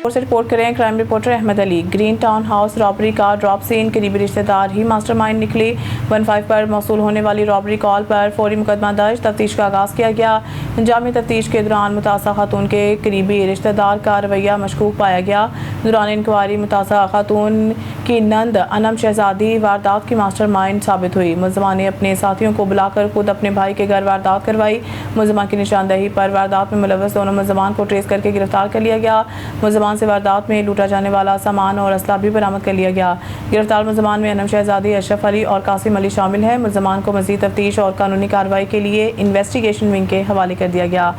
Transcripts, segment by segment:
से रिपोर्ट करें crime reporter Ahmed Ali. Green Town house robbery का ड्रॉप सीन, करीबी रिश्तेदार ही मास्टरमाइंड निकले। 15 पर मौसूल होने वाली रॉबरी कॉल पर फौरी मुकदमा दर्ज, तफ्तीश का आगाज़ किया गया। जामी तफ्तीश के दौरान मुतासा खातून के करीबी रिश्तेदार का रवैया मशकूक पाया गया। दौरान इंक्वायरी मुतासा खातून की नंद अनम शहजादी वारदात की मास्टरमाइंड साबित हुई। मुलज़मा ने अपने साथियों को बुलाकर खुद अपने भाई के घर वारदात करवाई। मुलज़मा की निशानदही पर वारदात में मुलव्वस दोनों मुलज़मान को ट्रेस करके गिरफ्तार कर लिया गया। मुलज़मान से वारदात में लूटा जाने वाला सामान और असला भी बरामद कर लिया गया। गिरफ्तार मुलज़मान में अनम शहजादी, अशरफ अली और कासिम अली शामिल हैं। मुलज़मान को मज़ीद तफ्तीश और कानूनी कार्रवाई के लिए इन्वेस्टिगेशन विंग के हवाले कर दिया गया।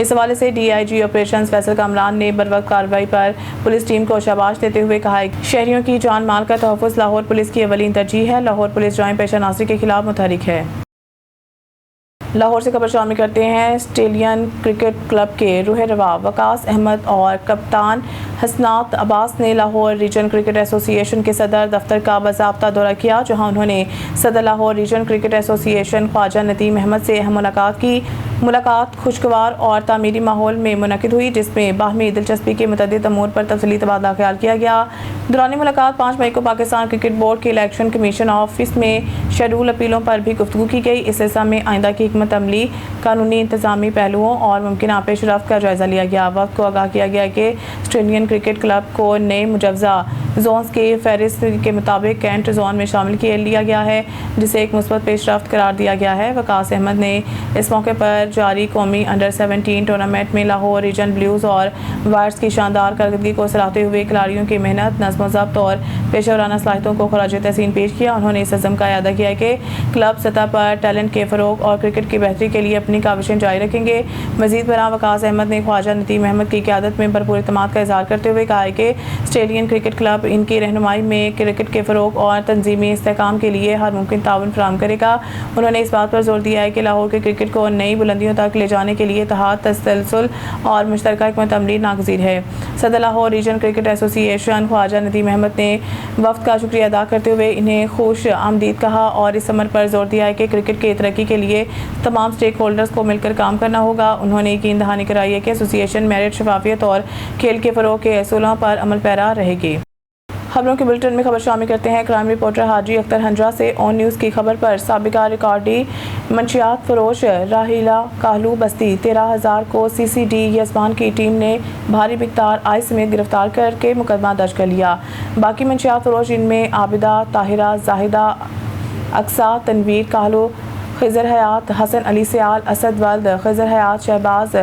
इस हवाले से DIG ऑपरेशंस फैसल कामरान ने बरवक्त कार्रवाई पर पुलिस टीम को शाबाश देते हुए कहा है शहरियों की जान माल का तहफ़्फ़ुज़ लाहौर पुलिस की अवलीन तरजीह है। लाहौर पुलिस जराइम पेशा नाज़री के खिलाफ मुतहरिक है। लाहौर से खबर शामिल करते हैं। स्टेलियन क्रिकेट क्लब के रूह रवा वकास अहमद और कप्तान हसनात अब्बास ने लाहौर रीजन क्रिकेट एसोसिएशन के सदर दफ्तर का बाज़ाब्ता दौरा किया, जहां उन्होंने सदर Lahore region cricket association Khawaja Nadeem Ahmed से अहम मुलाकात की। मुलाकात खुशगवार और तामीरी माहौल में मुनक़िद हुई, जिसमें बाहमी दिलचस्पी के मुतअद्दिद अमूर पर तफसीली तबादला ख्याल किया गया। दौरान मुलाकात 5 मई को पाकिस्तान क्रिकेट बोर्ड के इलेक्शन कमीशन ऑफिस में शेड्यूल अपीलों पर भी गुफ्तगू की गई। इस सिलसिले में आइंदा की हिकमत अमली, कानूनी इंतजामी पहलुओं और मुमकिन पेशरफ्त का जायजा लिया गया। वक्त को आगाह किया गया कि ऑस्ट्रेलियन क्रिकेट क्लब को नए मुजव्वज़ा जोन्स के फहरिस्त के मुताबिक कैंट जोन में शामिल किया लिया गया है, जिसे एक मुस्बत पेशरफ्त करार दिया गया है। वकास अहमद ने इस मौके पर जारी कौमी अंडर 17 टूर्नामेंट में लाहौर रीजन ब्लूज़ और वाइट्स की शानदार कारकर्दगी को सराहते हुए खिलाड़ियों की मेहनत, नज़्म ज़ब्त और पेशेवराना सलाहियतों को खराज तहसीन पेश किया। उन्होंने इस अज़्म का अदा किया कि क्लब सतह पर टैलेंट के फ़रोग और क्रिकेट की बेहतरी के लिए अपनी काविशें जारी रखेंगे। मज़ीद बरां वकास अहमद ने ख्वाजा नदीम अहमद की क़यादत में भरपूर इत्मीनान का इज़हार करते हुए कहा है कि ऑस्ट्रेलियन क्रिकेट क्लब इनकी रहनुमाई में क्रिकेट के फ़रोग और तंजीमी इस्तेहकाम के लिए हर मुमकिन ताउन फराहम करेगा। उन्होंने इस बात पर जोर दिया है कि लाहौर के क्रिकेट को नई बुलंदियों तक ले जाने के लिए इत्तेहाद, तसलसल और मुश्तरका हिकमत अमली नागज़ीर है। सदर Lahore region cricket association Khawaja Nadeem Ahmed ने वफ़द का शुक्रिया अदा करते हुए इन्हें खुश आमदीद कहा और इस अमर पर जोर दिया है कि क्रिकेट की तरक्की के लिए तमाम स्टेक होल्डर्स को मिलकर काम करना होगा। उन्होंने यकीन दहानी कराई है कि एसोसिएशन मेरिट, शफाफियत और खेल के फ़रोग के असूलों पर अमल पैरा रहेगी। खबरों के बुलेटिन में खबर शामिल करते हैं। क्राइम रिपोर्टर हाजी अख्तर हंजरा से ऑन न्यूज़ की खबर पर साबिका रिकॉर्डी मंशियात फरोश राहिला काहलू बस्ती 13,000 को CCD यजमान की टीम ने भारी मिकदार आय समेत गिरफ्तार करके मुकदमा दर्ज कर लिया। बाकी मंशियात फरोश इनमें आबिदा, ताहिरा, जाहिदा, अक्सा, तनवीर काहलू, खिजर हयात, हसन अली सियाल, असद वल्द, खिजर हयात, शहबाज,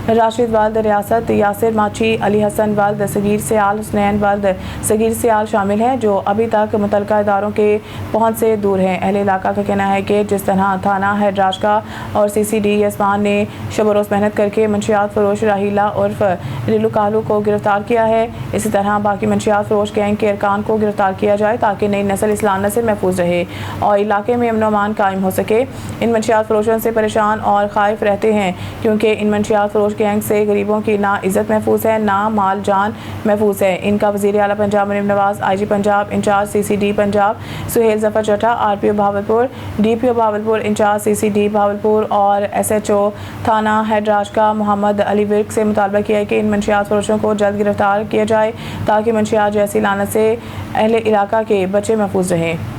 राशिद वल्द, रियासत, यासिर माची, अली हसन वल्द, सगीर सियाल, हुसनैन वल्द, सगीर सियाल शामिल हैं, जो अभी तक मुतल्लिका इदारों के पहुंच से दूर हैं। अहले इलाका का कहना है कि जिस तरह थाना हैदराज का और CCD यजमान ने शब रोज़ मेहनत करके मंशियात फरोश राहिला उर्फ रिलू कालू को गिरफ्तार किया है, इसी तरह बाकी मंशियात फरोश गैंग के अरकान को गिरफ्तार किया जाए ताकि नई नस्ल इस लानत से महफूज रहे और इलाके में अमन अमान कायम हो सके। इन मंशियात फरोशों से परेशान और खाइफ रहते हैं, क्योंकि इन मंशियात फरोश गैंग से गरीबों की ना इज़्ज़त महफूज है, ना माल जान महफूज है। इनका वज़ीर आला Punjab Maryam Nawaz, IG Punjab incharge CCD Punjab Suhail Zafar Chattha, RPO Bahawalpur, DPO Bahawalpur incharge CCD Bahawalpur और SHO थाना हैदराज का मोहम्मद अली विर्क से मुतालबा किया है कि इन मंशियात फरोशों को जल्द गिरफ्तार किया जाए ताकि मंशियात जैसी लानत से अहले इलाका के बच्चे महफूज रहें।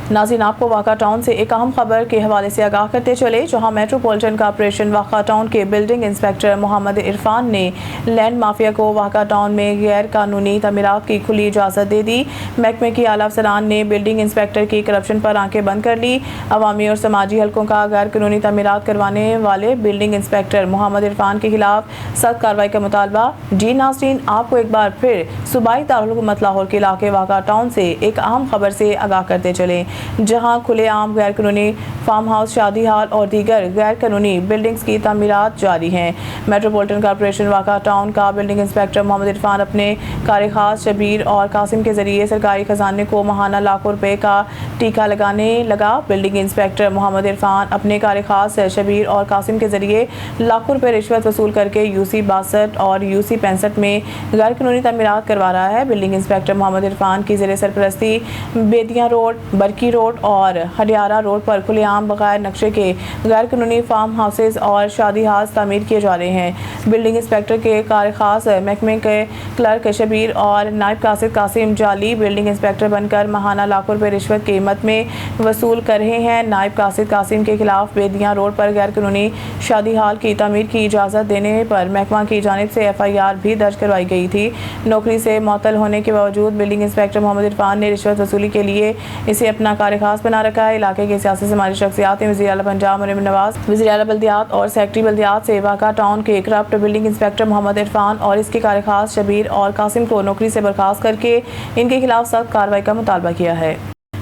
नाज़रीन, आपको वाका टाउन से एक अहम खबर के हवाले से आगाह करते चले, जहां मेट्रोपॉलिटन कॉर्पोरेशन वाका टाउन के बिल्डिंग इंस्पेक्टर मोहम्मद इरफान ने लैंड माफिया को वाका टाउन में गैर कानूनी तमीरात की खुली इजाज़त दे दी। महकमे की आला अफसरान ने बिल्डिंग इंस्पेक्टर की करप्शन पर आंखें बंद कर ली। अवामी और समाजी हल्कों का गैर कानूनी तमीरात करवाने वाले बिल्डिंग इंस्पेक्टर मोहम्मद इरफान के खिलाफ सख्त कार्रवाई का मुतालबा। जी नाज़रीन, आपको एक बार फिर सूबाई दारुल हुकूमत लाहौर के इलाके वाका टाउन से एक अहम खबर से आगाह करते चले, जहां खुलेआम गैर कानूनी फार्म हाउस, शादी हाल और दीगर गैर कानूनी बिल्डिंग्स की तामीरात जारी हैं। मेट्रोपॉलिटन कॉर्पोरेशन वाका टाउन का बिल्डिंग इंस्पेक्टर मोहम्मद इरफान अपने कार खास शबीर और कासिम के जरिए सरकारी खजाने को माहाना लाखों रुपए का टीका लगाने लगा। बिल्डिंग इंस्पेक्टर मोहम्मद इरफान अपने कार खास शबीर और कासिम के जरिए लाखों रुपए रिश्वत वसूल करके UC 62 और UC 65 में गैर कानूनी तामीरात करवा रहा है। बिल्डिंग इंस्पेक्टर मोहम्मद इरफान की ज़ेरे सरपरस्ती बेदियाँ रोड, बरकी मक्की रोड और हरियारा रोड पर खुलेआम बगैर नक्शे के गैर कानूनी फार्म हाउसेज और शादी हाउस तामीर किए जा रहे हैं। बिल्डिंग इंस्पेक्टर के कार खास महकमे के क्लर्क शबीर और नायब कासिद कासिम जाली बिल्डिंग इंस्पेक्टर बनकर माहाना लाखों रुपये रिश्वत की कीमत में वसूल कर रहे हैं। नायब कासिद कासिम के खिलाफ बेदियाँ रोड पर गैर कानूनी शादी हाल की तामीर की इजाज़त देने पर महकमा की जानिब से FIR भी दर्ज करवाई गई थी। नौकरी से मुअत्तल होने के बावजूद बिल्डिंग इंस्पेक्टर मोहम्मद इरफान ने रिश्वत वसूली के लिए इसे अपना कार खास बना रखा है। इलाके के सियासी समाजी शख्सियात ने वज़ीर आला पंजाब मरियम नवाज, वज़ीर आला बल्दियात और सेक्रेटरी बल्दियात से वाक़ा टाउन के corrupt building inspector Mohammad Irfan और इसके कार खास शबीर और कासिम को नौकरी से बर्खास्त करके इनके खिलाफ सख्त कार्रवाई का मुतालबा किया है।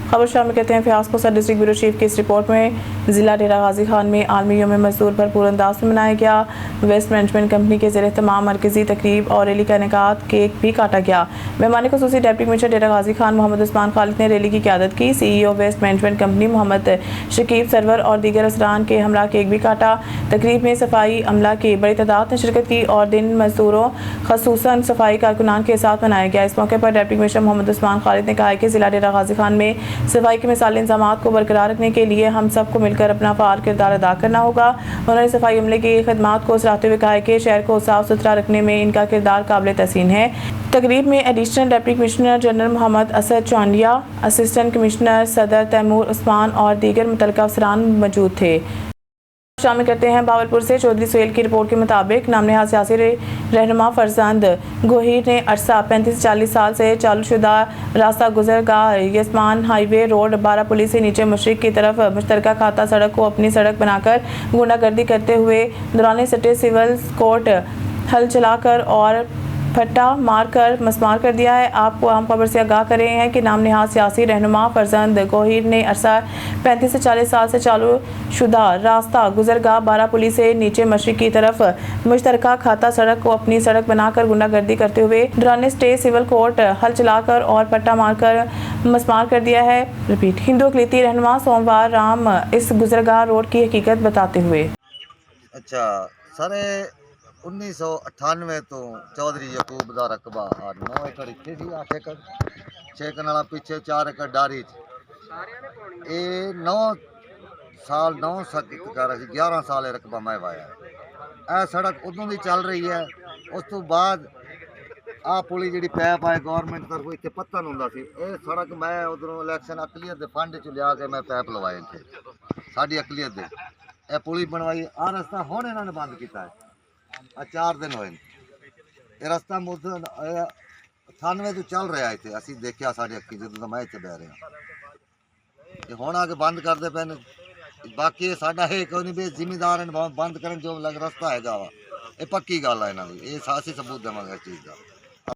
खबर शामिल करते हैं फियाज़पुर डिस्ट्रिक्ट ब्यूरो चीफ की इस रिपोर्ट में। ज़िला डेरा गाजी खान में आलमी यौम मज़दूर भरपूर अंदाज में मनाया गया। वेस्ट मैनेजमेंट कंपनी के ज़ेर तमाम मरकज़ी तकरीब और रैली का इनेकाद केक भी काटा गया। मेहमान ख़ुसूसी डिप्टी कमिश्नर डेरा गाजी खान मोहम्मद उस्मान खालिद ने रैली की क़यादत की। CEO waste management company Mohammad Shakib Sarwar और दीगर असरान के हमरा केक भी काटा। तकरीब में सफाई अमला की बड़ी तादाद ने शिरकत की और दिन मजदूरों खसूसन सफाई कारकुनान के साथ मनाया गया। इस मौके पर डिप्टी कमिश्नर मोहम्मद उस्मान खालिद ने कहा कि ज़िला डेरा गाजी खान में सफाई के मिसाली इंतज़ामात को बरकरार रखने के लिए हम सबको मिलकर अपना फ़ाल किरदार अदा करना होगा। उन्होंने सफाई अमले की खदमात को सराहते हुए कहा कि शहर को साफ सुथरा रखने में इनका किरदार काबिल तहसीन है। तकरीब में additional deputy commissioner general Mohammad Asad Chaundia, assistant commissioner Sadar Taimur Usman और दीगर मुतल्लिका अफसरान मौजूद थे। शामिल करते हैं बावलपुर से चौधरी सुहेल की रिपोर्ट के मुताबिक नामनहाद सियासी रहनुमा फरजंद गोहीर ने अरसा 35-40 साल से चालूशुदा रास्ता गुजरगाह यस्मान हाईवे रोड 12 पुलिस से नीचे मशरिक की तरफ मुश्तरका खाता सड़क को अपनी सड़क बनाकर गुंडागर्दी करते हुए दौरान सटे सिविल कोर्ट हल चलाकर और फट्टा मारकर मसमार कर दिया है। आपको आम खबर से आगाह कर रहे हैं कि नामनहाद सियासी रहनुमा फरजंद गोहीर ने अरसा 35 से 40 साल से चालू शुदा रास्ता गुजरगाह 12 पुलिस से नीचे मशरिक की तरफ मुश्तरका खाता सड़क को अपनी सड़क बनाकर गुंडागर्दी करते हुए दौरान स्टे सिविल कोर्ट हल चलाकर और फट्टा मारकर मसमार कर दिया है। रिपीट। हिंदू अक़लीती रहनुमा सोमवार राम इस गुजरगाह रोड की हकीकत बताते हुए सारे 1998 तो चौधरी यकूब दा रकबा 9 एकड़ इत्थे सी 8 एकड़ 6 कनाला पीछे 4 एकड़ डारी ये 9 साल 9 कर 11 साल रकबा मैं वाया। यह सड़क उदों की चल रही है। उस तो बाद आ पुली जी पैप आए गौरमेंट तरफ इतने पत्तन होंदा सी। ये सड़क मैं उधरों इलैक्शन अकलीत के फंड च लिया के मैं पैप लवाए इतने साड़ी अकलीत दे यह पुली बनवाई। आ रस्ता हुण इन्होंने बंद किया है। 4 दिन होए ये रास्ता मुद्दे 98 तो चल रहा है। असी देखा साड़ी अखी जो मैं इतने बह रहा हुण आके बंद करते पे। बाकी साडा है कोई नहीं भी जिमीदार बंद करन जो लग रास्ता है वा ये पक्की गल है इन्हों की। ये सासी सबूत देवांगे इस चीज़ का।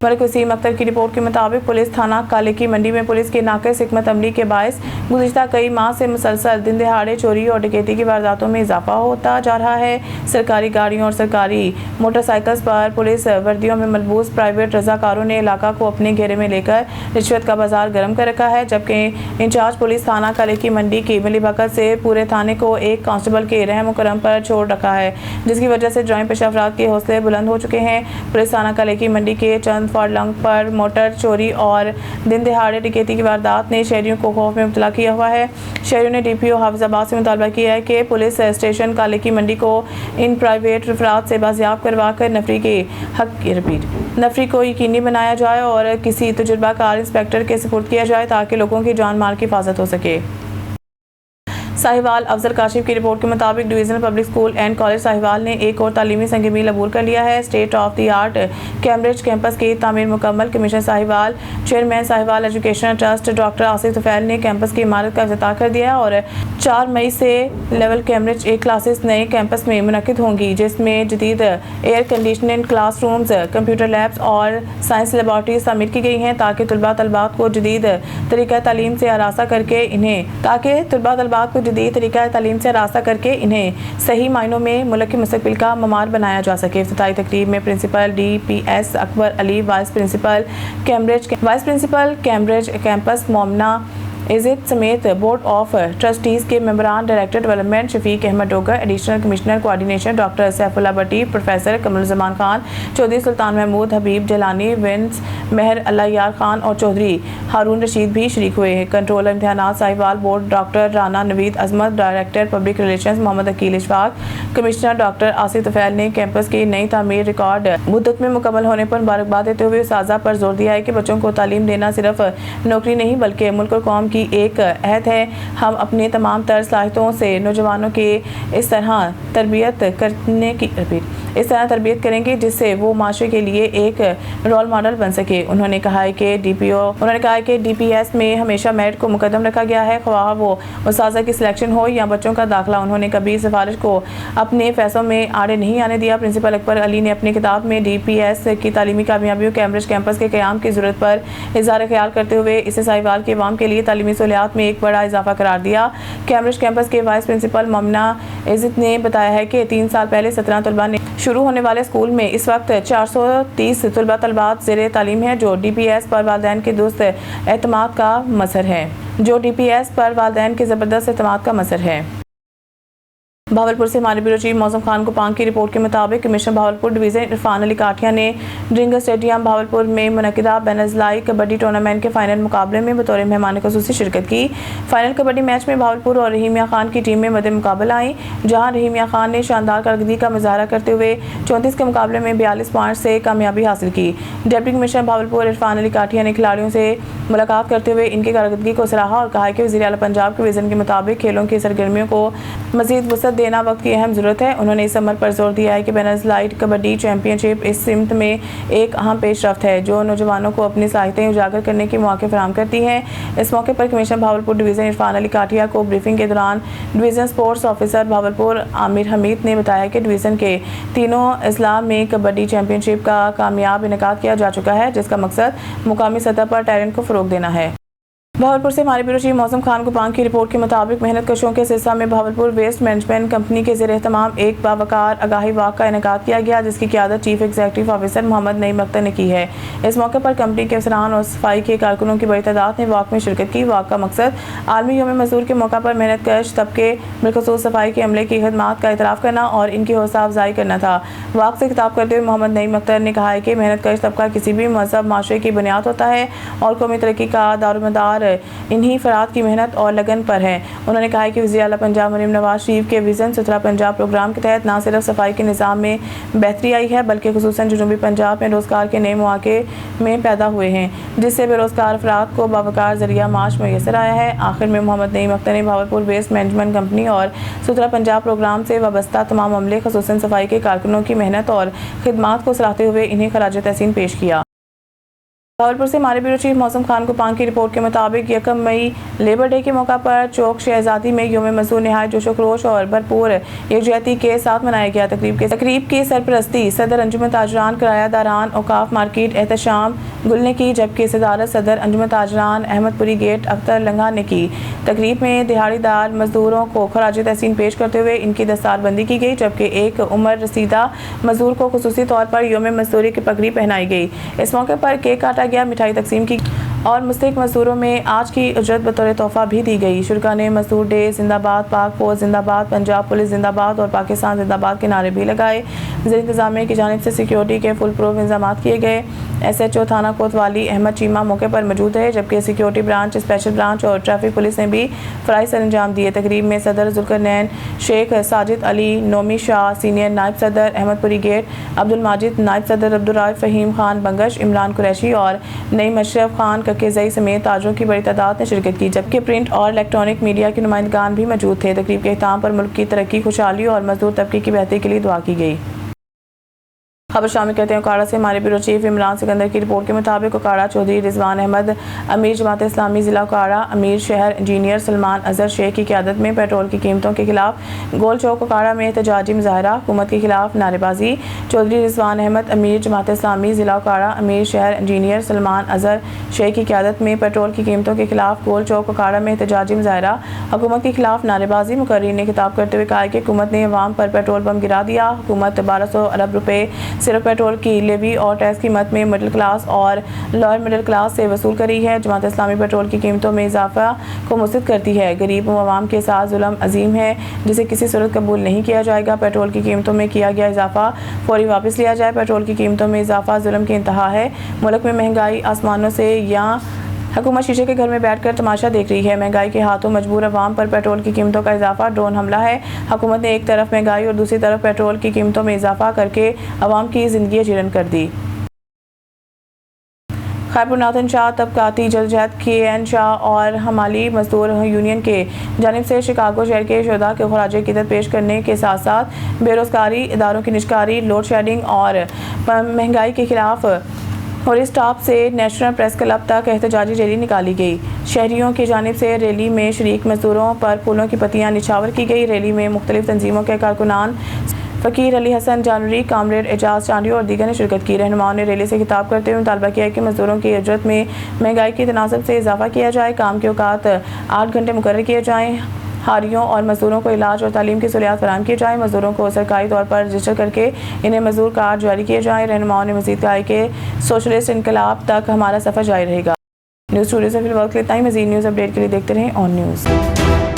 मलिक वसीम अख्तर की रिपोर्ट के मुताबिक पुलिस थाना काले की मंडी में पुलिस के नाक़िस हिकमत अमली के बायस गुज़िश्ता कई माह से मुसलसल दिन दहाड़े चोरी और डकैती की वारदातों में इजाफा होता जा रहा है। सरकारी गाड़ियों और सरकारी मोटरसाइकिल्स पर पुलिस वर्दियों में मलबूस प्राइवेट रजाकारों ने इलाका को अपने घेरे में लेकर रिश्वत का बाजार गर्म कर रखा है। जबकि इंचार्ज पुलिस थाना काले की मंडी की मिलीभगत से पूरे थाने को एक कांस्टेबल के रहम करम पर छोड़ रखा है, जिसकी वजह से जुर्म पेशा अफराद के हौसले बुलंद हो चुके हैं। पुलिस थाना काले की मंडी के चंद फॉरलंग पर मोटर चोरी और दिन दहाड़े डकैती की वारदात ने शहरियों को खौफ में मुबतला किया हुआ है। शहरियों ने DPO हाफिजाबाद से मुतालबा किया है कि पुलिस स्टेशन काले की मंडी को इन प्राइवेट अफराद से बाजियाब करवा कर नफरी को यकीनी बनाया जाए और किसी तजुर्बाकार इंस्पेक्टर के सुपुर्द किया जाए ताकि लोगों की जान माल की हिफाजत हो सके। साहिवाल अफजल काशिफ की रिपोर्ट के मुताबिक divisional public school and college Sahiwal ने एक और तालीमी संग मील अबूर कर लिया है। State of the art Cambridge campus की तामीर मुकम्मल। Commission Sahiwal chairman Sahiwal educational trust doctor Asif Tufail ने कैंपस की इमारत का इफ्तिताह कर दिया और 4 मई से लेवल कैम्ब्रिज एक क्लासेस नए कैंपस में मुनक्किद होंगी, जिसमें जदीद air conditioning classrooms, computer labs और साइंस लेबॉर्ट्रीज तामीर की गई हैं ताकि तलबात को जदीद तरीक़ा तालीम से आरास्ता करके इन्हें सही मायनों में मुल्क के मुस्तकबिल का ममार बनाया जा सके। इफ्तिताही तकरीब में principal DPS Akbar Ali, vice principal Cambridge campus Momina Izzat समेत बोर्ड ऑफ ट्रस्टीज़ के मेंबरान, director development Shafiq Ahmed Dogar, additional commissioner coordination doctor Saifullah Bhatti, professor Qamaruzzaman Khan, Chaudhry Sultan Mahmood, Habib Jilani, Mehar Allah Khan और चौधरी हारून रशीद भी शरीक हुए हैं। कंट्रोलर इम्तिहानात Sahiwal board doctor Rana Naveed Azmat, director public relations Mohammad Aqeel Ishfaq, commissioner doctor Asif Tufail ने कैंपस की नई तामीर रिकॉर्ड मुद्दत में मुकम्मल होने पर मुबारकबाद देते हुए उस्ताज़ा पर जोर दिया है कि बच्चों को तालीम देना सिर्फ नौकरी नहीं बल्कि मुल्क और कौम की एक अहद है। हम अपनी तमाम तर सलाहियतों से नौजवानों की इस तरह तरबियत करेंगे जिससे वो माशरे के लिए एक रोल मॉडल बन सके। उन्होंने कहा है कि DPS में हमेशा मेरिट को मुकदम रखा गया है, ख्वाह वो उस्ताज़ा की सिलेक्शन हो या बच्चों का दाखिला। उन्होंने कभी सिफारिश को अपने फैसलों में आड़े नहीं आने दिया। प्रिंसिपल अकबर अली ने अपनी किताब में DPS की तालीमी कामयाबियों कैम्ब्रिज कैंपस के क़याम की ज़रूरत पर इज़हार ख्याल करते हुए इसे साहिवाल के अवाम के लिए तालीमी सहूलियात में एक बड़ा इजाफा करार दिया। कैम्ब्रिज कैंपस के वाइस प्रिंसिपल मोमिना इज़्ज़त ने बताया है कि 3 साल पहले 17 तलबा ने शुरू होने वाले स्कूल में इस वक्त 430 तलबात ज़ेरे तालीम है, जो DPS पर वालिदैन के दुरुस्त एतमाद का मसर है। भावलपुर से हमारे ब्यूरो चीफ मौसम खान कुपांग की रिपोर्ट के मुताबिक कमिश्नर भावलपुर डिवीज़न इरफान अली काठिया ने ड्रिंग स्टेडियम भावलपुर में मुनक़िदा बैनर्ज़लाई कबड्डी टूर्नामेंट के फाइनल मुकाबले में बतौर मेहमान ख़ुसूसी शिरकत की। फाइनल कबड्डी मैच में भावलपुर और रहीमिया खान की टीमें मद्दे मुकाबला आई, जहां रहीमिया खान ने शानदार कारकर्दगी का मुजाहरा करते हुए 34 के मुकाबले में 42 पॉइंट से कामयाबी हासिल की। डिप्टी कमिश्नर भावलपुर इरफान अली काठिया ने खिलाड़ियों से मुलाकात करते हुए इनकी कारकर्दगी को सराहा और कहा कि वज़ीर आला पंजाब के विज़न के मुताबिक खेलों की सरगर्मियों को मज़ीद वसअत देना वक्त की अहम ज़रूरत है। उन्होंने इस अमल पर जोर दिया है कि बैनर्ज़लाई कबड्डी चैंपियनशिप इस सिमत में एक अहम पेशरफ्त है जो नौजवानों को अपनी सलाहियतें उजागर करने के मौके फराहम करती है। इस मौके पर कमिश्नर भावलपुर डिवीज़न इरफान अली काठिया को ब्रीफिंग के दौरान division sports officer Bahawalpur Aamir Hamid ने बताया कि डिवीज़न के तीनों अजला में कबड्डी चैंपियनशिप का कामयाब इनेकाद किया जा चुका है, जिसका मकसद मुकामी सतह पर टैलेंट को फ़रोग देना है। भावलपुर से हमारे ब्यूरो चीफ मौसम खान कुपांग की रिपोर्ट के मुताबिक मेहनत कशों के सिलसिले में भावलपुर वेस्ट मैनेजमेंट कंपनी के ज़ेर एहतमाम एक बावकार आगाही वाक का इनेकाद किया गया, जिसकी क़यादत chief executive officer Mohammad Naeem Akhtar ने की है। इस मौके पर कंपनी के अफसरान और सफाई के कारकुनों की बड़ी तादाद ने वाक में शिरकत की। वाक का मकसद आलमी यौम मजदूर के मौका पर मेहनत कश तबके बिलखसूस सफाई के अमले की खदमात का इतराफ़ करना और इनकी हौसला अफजाई करना था। वाक से खिताब करते हुए मोहम्मद नईम अख्तर ने कहा है कि मेहनत कश तबका किसी भी मजहब माशरे की बुनियाद होता है और कौमी तरक्की का दारोमदार इन्हीं फराद की मेहनत और लगन पर है। उन्होंने कहा है कि वज़ीर आला पंजाब मरीम नवाज शरीफ के विज़न सुथरा पंजाब प्रोग्राम के तहत न सिर्फ सफाई के निज़ाम में बेहतरी आई है बल्कि खुसूसन जनूबी पंजाब में रोज़गार के नए मौके में पैदा हुए हैं, जिससे बेरोज़गार अफराद को बावकार ज़रिया माश मैसर आया है। आखिर में मोहम्मद नईम अख्तर ने भावलपुर वेस्ट मैनेजमेंट कंपनी और सुथरा पंजाब प्रोग्राम से वाबस्ता तमाम अमले खुसूसन सफाई के कारकुनों की मेहनत और खिदमात को सराहते हुए इन्हें खराज तहसीन पेश किया। भावलपुर से हमारे ब्यूरो चीफ मौसम खान कुपांग की रिपोर्ट के मुताबिक 1 मई लेबर डे के मौका पर चौक शहजादी में यौम मजदूर नहायत जोशो खरोश और भरपूर यकजहती के साथ मनाया गया। तकरीब की सरपरस्ती सदर अंजुमन ताजरान किरायादारान औकाफ मार्केट एहतशाम गुल ने की, जबकि सदारत सदर अंजुमन ताजरान अहमदपुरी गेट अख्तर लंगा ने की। तकरीब में दिहाड़ीदार मजदूरों को खराज तहसीन पेश करते हुए इनकी दस्तारबंदी की गई, जबकि एक उम्र रसीदा मजदूर को खुसूसी तौर पर यौम मजदूरी की पगड़ी पहनाई गई। इस मौके पर केक काटा गया, मिठाई तकसीम की और मुस्तहिक मजदूरों में आज की उजरत बतौर तोहफा भी दी गई। शुरा ने मजदूर डे जिंदाबाद, पाक फौज जिंदाबाद, पंजाब पुलिस जिंदाबाद और पाकिस्तान जिंदाबाद के नारे भी लगाए। ज़िला इंतजामिया की जानिब से सिक्योरिटी के फुल प्रूफ इंतजाम किए गए। SHO थाना कोतवाली अहमद चीमा मौके पर मौजूद है, जबकि सिक्योरिटी ब्रांच, स्पेशल ब्रांच और ट्रैफिक पुलिस ने भी फ़राइज़ सर अंजाम दिए। तकरीब में सदर जुल्करनैन शेख साजिद अली, नोमी शाह सीनियर नायब सदर अहमदपुरी गेट, अब्दुल माजिद नायब सदर, अब्दुल फ़हीम खान बंगश, इमरान कुरैशी और नईम अशरफ खान कक्केज़ई समेत ताजरों की बड़ी तादाद ने शिरकत की, जबकि प्रिंट और इलेक्ट्रॉनिक मीडिया के नुमाइंदगान भी मौजूद थे। तकरीब के अख्ताम पर मुल्क की तरक्की, खुशहाली और मजदूर तबके की बेहतरी के लिए दुआ की गई। खबर शामिल करते हैं उकाड़ा से हमारे ब्यूरो चीफ इमरान सिकंदर की रिपोर्ट के मुताबिक उकाड़ा चौधरी रिजवान अहमद अमीर जमात इस्लामी ज़िला उकाड़ा अमीर शहर इंजीनियर सलमान अजहर शेख की क़यादत में पेट्रोल की कीमतों के खिलाफ गोल चौक उकाड़ा में एहतजाजी मुजाहरा, हुकूमत के खिलाफ नारेबाजी। चौधरी रिजवान अहमद अमीर जमात इस्लामी ज़िला उकाड़ा अमीर शहर इंजीनियर सलमान अजहर शेख की क़यादत में पेट्रोल की कीमतों के खिलाफ गोल चौक उकाड़ा में एहतजाजी मुजाहरा, हुकूमत के खिलाफ नारेबाजी। मुकर्रीर ने खिताब करते हुए कहा कि हुकूमत ने अवाम पर पेट्रोल बम गिरा दिया। हुकूमत 1200 अरब रुपये सिर्फ पेट्रोल की लेवी और टैक्स कीमत में मिडिल क्लास और लोअर मिडिल क्लास से वसूल कर रही है। जमात इस्लामी पेट्रोल की कीमतों में इजाफा को मुस्तरद करती है। गरीब अवाम के साथ जुल्म अजीम है जिसे किसी सूरत कबूल नहीं किया जाएगा। पेट्रोल की कीमतों में किया गया इजाफा फौरी वापस लिया जाए। पेट्रोल की कीमतों में इजाफा जुल्म की इंतहा है। मुल्क में महंगाई आसमानों से या हुकूमत शीशे के घर में बैठकर तमाशा देख रही है। महंगाई के हाथों मजबूर अवाम पर पेट्रोल की कीमतों का इजाफा ड्रोन हमला है। हुकूमत ने एक तरफ महंगाई और दूसरी तरफ पेट्रोल की कीमतों में इजाफा करके अवाम की जिंदगी जीरन कर दी। खैबर नाथन शाह तबकाती जदोजहद KN शाह और हमाली मजदूर यूनियन के जानिब से शिकागो शहर के शुहदा के खराज अकीदत पेश करने के साथ साथ बेरोजगारी, इदारों की निष्कारी, लोड शेडिंग और महंगाई के खिलाफ और स्टॉप से नेशनल प्रेस क्लब तक एहतजाजी रैली निकाली गई। शहरियों की जानिब से रैली में शरीक मजदूरों पर फूलों की पत्तियां निछावर की गई। रैली में मुख्तलिफ तंजीमों के कारकुनान फ़कीर अली हसन जानवरी, कामरेड एजाज चांडी और दीगर ने शिरकत की। रहनुमाओं ने रैली से खिताब करते हुए मुतालबा किया कि मजदूरों की उजरत में महंगाई की तनासब से इजाफा किया जाए, काम के औकात 8 घंटे मुकर्रर किए जाएँ, हारियों और मजदूरों को इलाज और तालीम की सहूलियात फराहम की जाए, मजदूरों को सरकारी तौर पर रजिस्टर करके इन्हें मजदूर कार्ड जारी किए जाए। रहनुमाओं ने मजीद कहा कि सोशलिस्ट इनकलाब तक हमारा सफ़र जारी रहेगा। न्यूज़ स्टूडियो से फिलहाल इतना ही। मजीद न्यूज़ अपडेट के लिए देखते रहें ऑन न्यूज़।